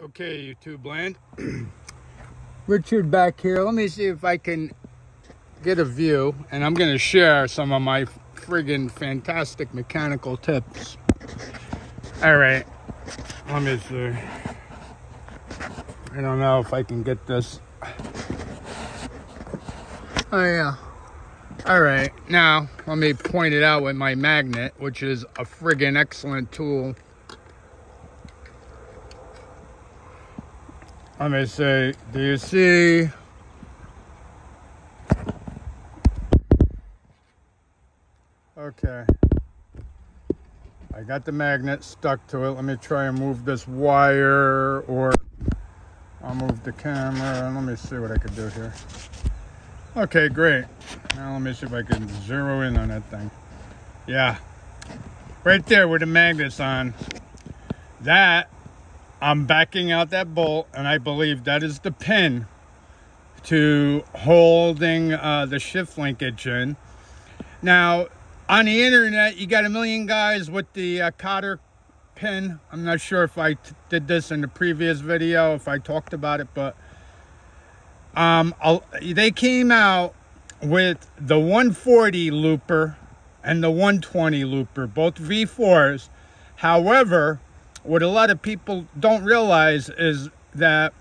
Okay, YouTube land. Richard back here. Let me see if I can get a view, and I'm going to share some of my friggin' fantastic mechanical tips. All right, let me see. I don't know if I can get this. Oh yeah. All right, now let me point it out with my magnet, which is a friggin' excellent tool. Let me see, do you see? Okay. I got the magnet stuck to it. Let me try and move this wire, or I'll move the camera. Let me see what I could do here. Okay, great. Now let me see if I can zero in on that thing. Yeah. Right there with the magnets on. That, I'm backing out that bolt, and I believe that is the pin to holding the shift linkage in. Now, on the internet, you got a million guys with the cotter pin. I'm not sure if I did this in the previous video, if I talked about it, but they came out with the 140 looper and the 120 looper, both V4s. However, what a lot of people don't realize is that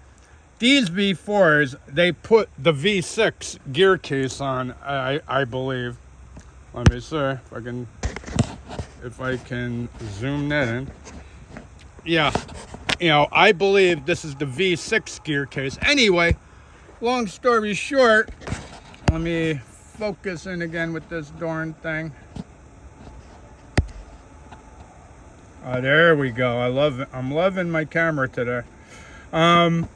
these V4s, they put the V6 gear case on, I believe. Let me see if I can zoom that in. Yeah, you know, I believe this is the V6 gear case. Anyway, long story short, let me focus in again with this darn thing. Oh, there we go. I love it. I'm loving my camera today. The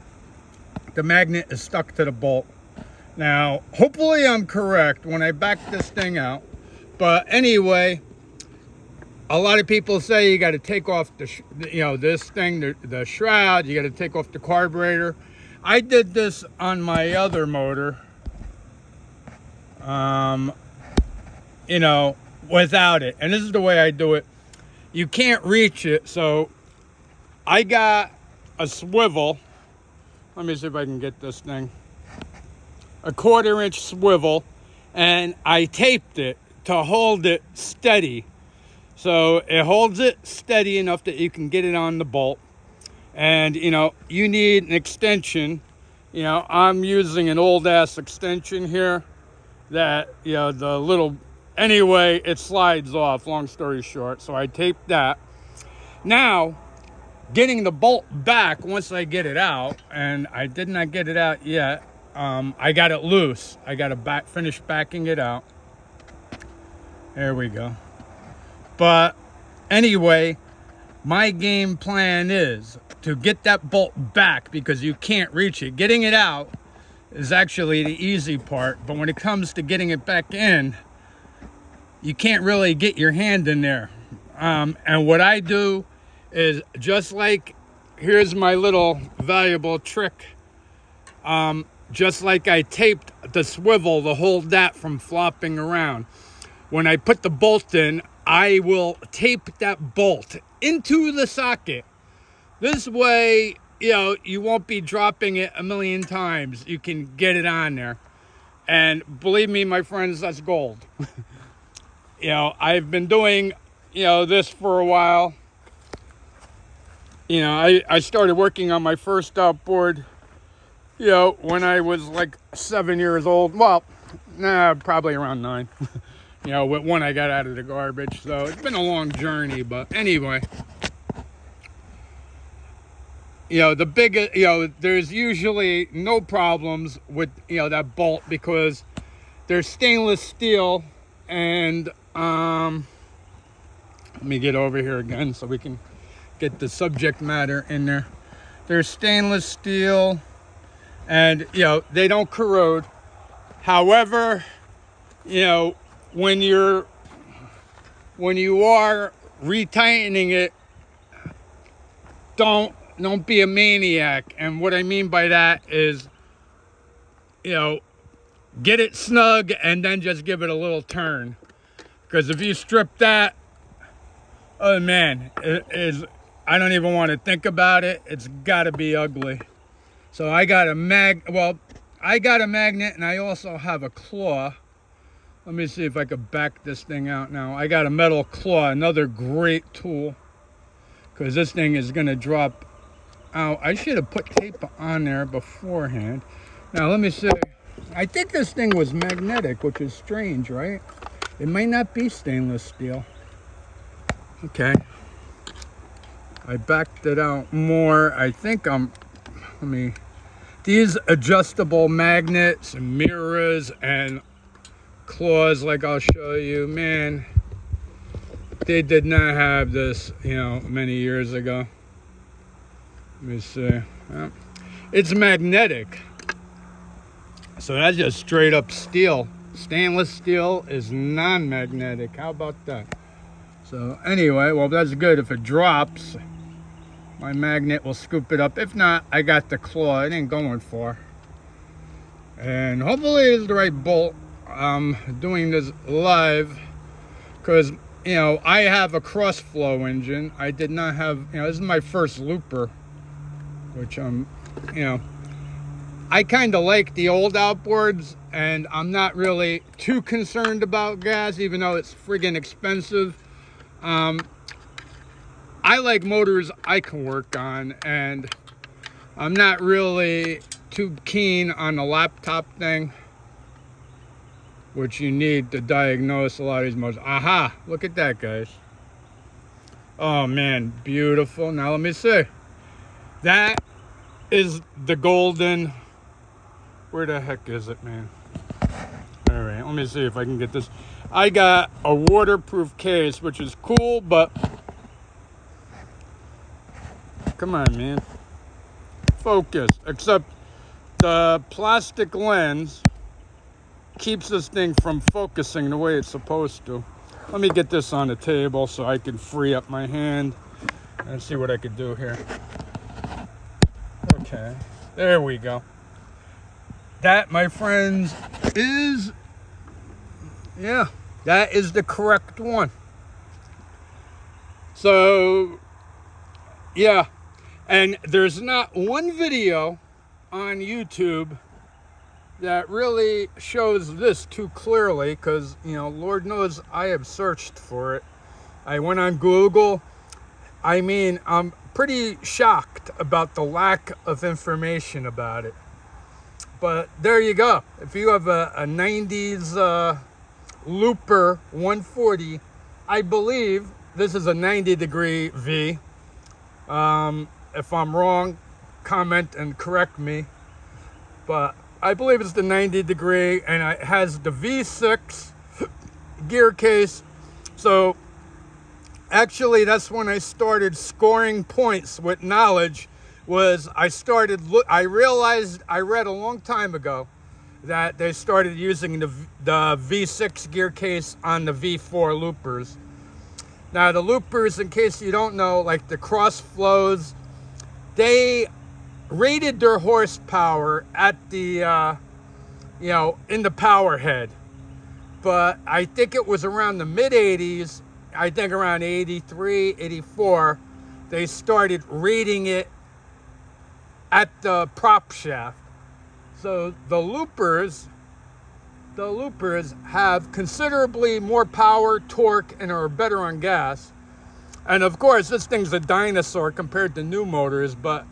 magnet is stuck to the bolt. Now, hopefully I'm correct when I back this thing out. But anyway, a lot of people say you got to take off the, this thing, the shroud. You got to take off the carburetor. I did this on my other motor, without it. And this is the way I do it. You can't reach it, so I got a swivel. Let me see if I can get this thing. A 1/4-inch swivel, and I taped it to hold it steady. So it holds it steady enough that you can get it on the bolt. And, you need an extension. I'm using an old-ass extension here that, the little... Anyway, it slides off, long story short. So I taped that. Now, getting the bolt back once I get it out, and I did not get it out yet. I got it loose. I got to finish backing it out. There we go. But anyway, my game plan is to get that bolt back because you can't reach it. Getting it out is actually the easy part. But when it comes to getting it back in, you can't really get your hand in there. And what I do is just like, here's my little valuable trick. Just like I taped the swivel to hold that from flopping around. When I put the bolt in, I will tape that bolt into the socket. This way, you won't be dropping it a million times. You can get it on there. And believe me, my friends, that's gold. I've been doing, this for a while. I started working on my first outboard, when I was like 7 years old. Well, probably around 9. With one I got out of the garbage. So it's been a long journey, but anyway. There's usually no problems with, that bolt because they're stainless steel. And let me get over here again so we can get the subject matter in there. They're stainless steel, and they don't corrode. However, when you are retightening it, don't be a maniac. And what I mean by that is, get it snug and then just give it a little turn. Because if you strip that, oh man, I don't even want to think about it. It's got to be ugly. So I got a I got a magnet, and I also have a claw. Let me see if I could back this thing out now. I got a metal claw, another great tool, because this thing is going to drop out. I should have put tape on there beforehand. Now, let me see. I think this thing was magnetic, which is strange, right? It might not be stainless steel. Okay. I backed it out more. I think these adjustable magnets and mirrors and claws, like I'll show you, man, they did not have this, you know, many years ago. Let me see. Well, it's magnetic. So that's just straight up steel. Stainless steel is non-magnetic. How about that? So anyway, well, that's good. If it drops, my magnet will scoop it up. If not, I got the claw. It ain't going far. And hopefully it's the right bolt. I'm doing this live because, you know, I have a cross flow engine. I did not have, you know, this is my first looper, which you know, I kind of like the old outboards, and I'm not really too concerned about gas, even though it's friggin' expensive. I like motors I can work on, and I'm not really too keen on the laptop thing, which you need to diagnose a lot of these motors. Aha! Look at that, guys. Oh, man. Beautiful. Now, let me see. That is the golden... Where the heck is it, man? All right, let me see if I can get this. I got a waterproof case, which is cool, but... Come on, man. Focus. Except the plastic lens keeps this thing from focusing the way it's supposed to. Let me get this on the table so I can free up my hand and see what I could do here. Okay, there we go. That, my friends, is, yeah, that is the correct one. So, yeah, and there's not one video on YouTube that really shows this too clearly, because, you know, Lord knows I have searched for it. I went on Google. I mean, I'm pretty shocked about the lack of information about it. But there you go. If you have a 90s Looper 140, I believe this is a 90-degree V. If I'm wrong, comment and correct me. But I believe it's the 90-degree, and it has the V6 gear case. So actually, that's when I started scoring points with knowledge. I realized, I read a long time ago that they started using the V6 gear case on the V4 loopers. Now, the loopers, in case you don't know, like the cross flows, they rated their horsepower at the, you know, in the power head. But I think it was around the mid-80s, I think around 83, 84, they started rating it at the prop shaft. So the loopers have considerably more power, torque, and are better on gas. And of course, this thing's a dinosaur compared to new motors, but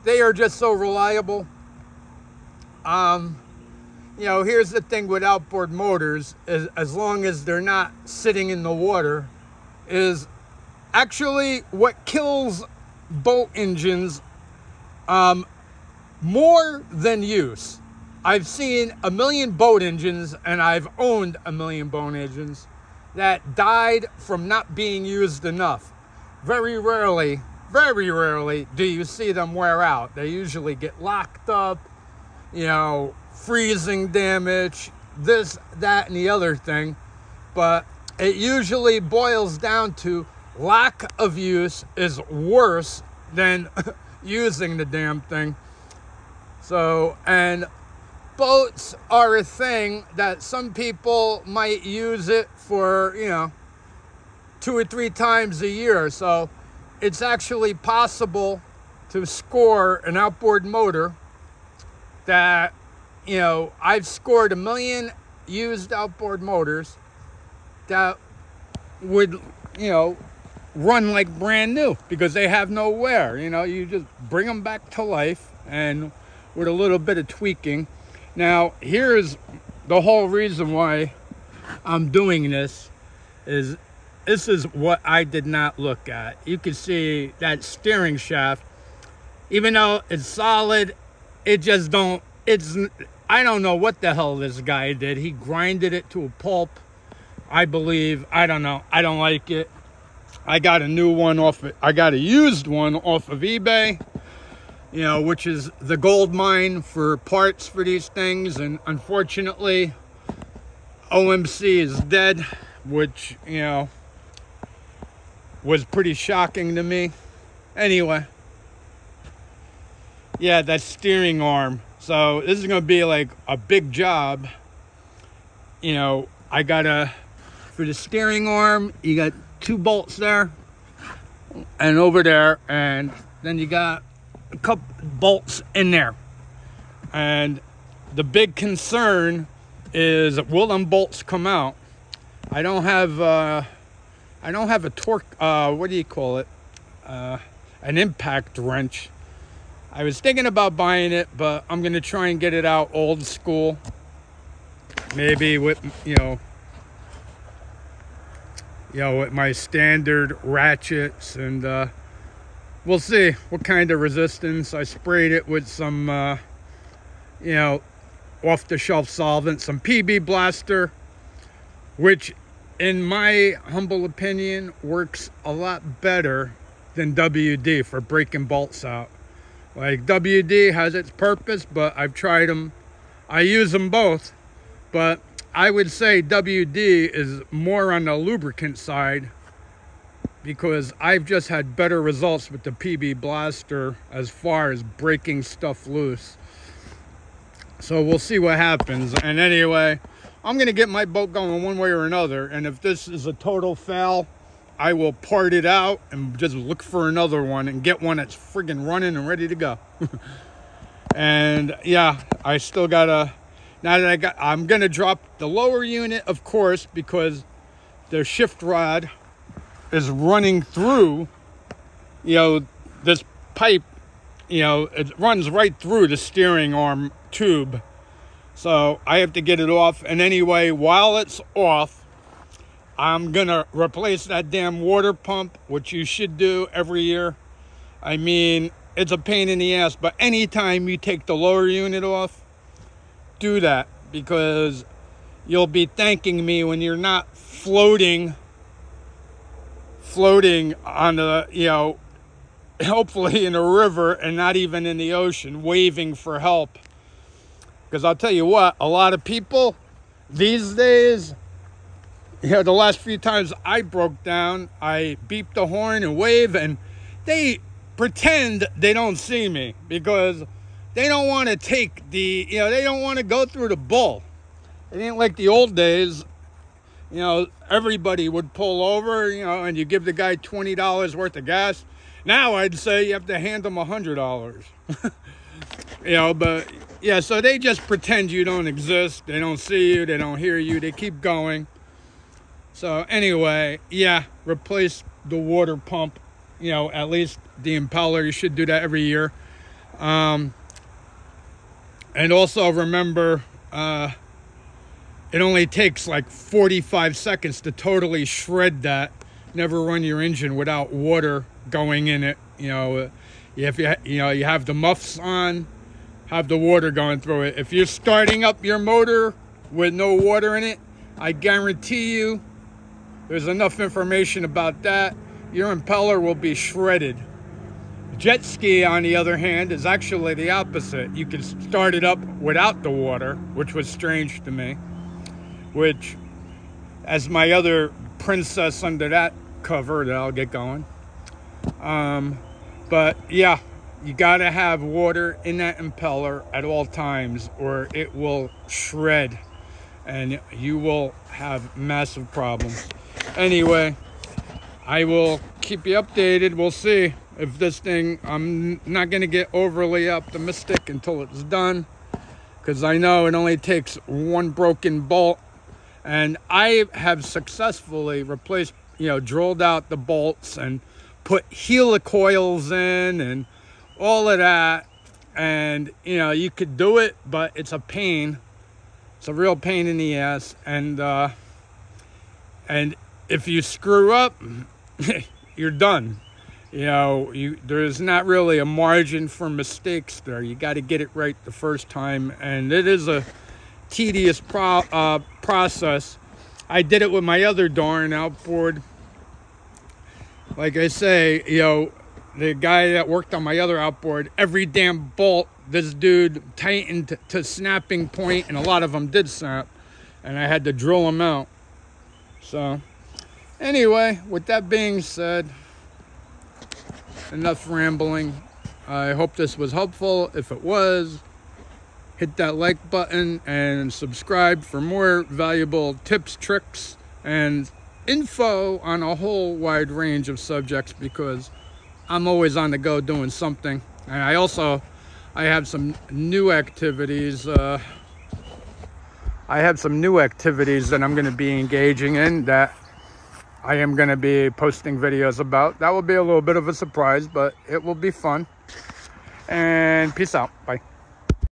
they are just so reliable. You know, here's the thing with outboard motors, is as long as they're not sitting in the water, is actually what kills boat engines more than use. I've seen 1 million boat engines, and I've owned 1 million boat engines that died from not being used enough. Very rarely do you see them wear out. They usually get locked up, you know, freezing damage, this, that, and the other thing. But it usually boils down to lack of use is worse than using the damn thing. So, and boats are a thing that some people might use it for, you know, 2 or 3 times a year. So it's actually possible to score an outboard motor that, you know, I've scored 1 million used outboard motors that would, you know, run like brand new because they have no wear. You know, you just bring them back to life, and with a little bit of tweaking. Now, here's the whole reason why I'm doing this is what I did not look at. You can see that steering shaft, even though it's solid, it just don't, I don't know what the hell this guy did. He grinded it to a pulp, I believe. I don't know. I don't like it. I got a new one I got a used one off of eBay, you know, which is the gold mine for parts for these things. And unfortunately, OMC is dead, which, you know, was pretty shocking to me. Anyway, yeah, that steering arm. So this is going to be like a big job. You know, I gotta, for the steering arm, you got 2 bolts there and over there, and then you got a couple bolts in there. And the big concern is, will them bolts come out? I don't have a torque, what do you call it? An impact wrench. I was thinking about buying it, but I'm going to try and get it out old school. Maybe with, you know, with my standard ratchets, and we'll see what kind of resistance. I sprayed it with some, you know, off-the-shelf solvent, some PB Blaster, which in my humble opinion works a lot better than WD for breaking bolts out. Like, WD has its purpose, but I've tried them. I use them both, but I would say WD is more on the lubricant side, because I've just had better results with the PB Blaster as far as breaking stuff loose. So we'll see what happens. And anyway, I'm going to get my boat going one way or another. And if this is a total fail, I will part it out and just look for another one and get one that's friggin' running and ready to go. And yeah, I still gotta, now that I'm gonna drop the lower unit, of course, because the shift rod is running through, you know, this pipe, you know, it runs right through the steering arm tube. So I have to get it off. And anyway, while it's off, I'm gonna replace that damn water pump, which you should do every year. I mean, it's a pain in the ass, but anytime you take the lower unit off, do that, because you'll be thanking me when you're not floating on the, you know, hopefully in a river and not even in the ocean, waving for help. Because I'll tell you what, a lot of people these days, you know, the last few times I broke down, I beeped the horn and wave, and they pretend they don't see me because they don't want to take the, you know, they don't want to go through the bull. It ain't like the old days, you know, everybody would pull over, you know, and you give the guy $20 worth of gas. Now I'd say you have to hand them $100. You know, but yeah, so they just pretend you don't exist. They don't see you, they don't hear you, they keep going. So anyway, yeah, replace the water pump, you know, at least the impeller. You should do that every year. And also remember, it only takes like 45 seconds to totally shred that. Never run your engine without water going in it. You know, if you have the muffs on, have the water going through it. If you're starting up your motor with no water in it, I guarantee you, there's enough information about that, your impeller will be shredded. Jet ski, on the other hand, is actually the opposite. You can start it up without the water, which was strange to me. Which, as my other princess under that cover that I'll get going. But yeah, you gotta have water in that impeller at all times, or it will shred and you will have massive problems. Anyway, I will keep you updated. We'll see if this thing, I'm not going to get overly optimistic until it's done, because I know it only takes one broken bolt, and I have successfully replaced, drilled out the bolts and put helicoils in and all of that. And, you could do it, but it's a pain. It's a real pain in the ass. And if you screw up, you're done. There's not really a margin for mistakes there. You got to get it right the first time. And it is a tedious process. I did it with my other darn outboard. Like I say, the guy that worked on my other outboard, every damn bolt, this dude tightened to snapping point, and a lot of them did snap, and I had to drill them out. So, anyway, with that being said, enough rambling. I hope this was helpful. If it was, hit that like button and subscribe for more valuable tips, tricks, and info on a whole wide range of subjects, because I'm always on the go doing something. And I have some new activities. I have some new activities that I'm going to be engaging in that I am going to be posting videos about. That will be a little bit of a surprise, but it will be fun. And peace out. Bye.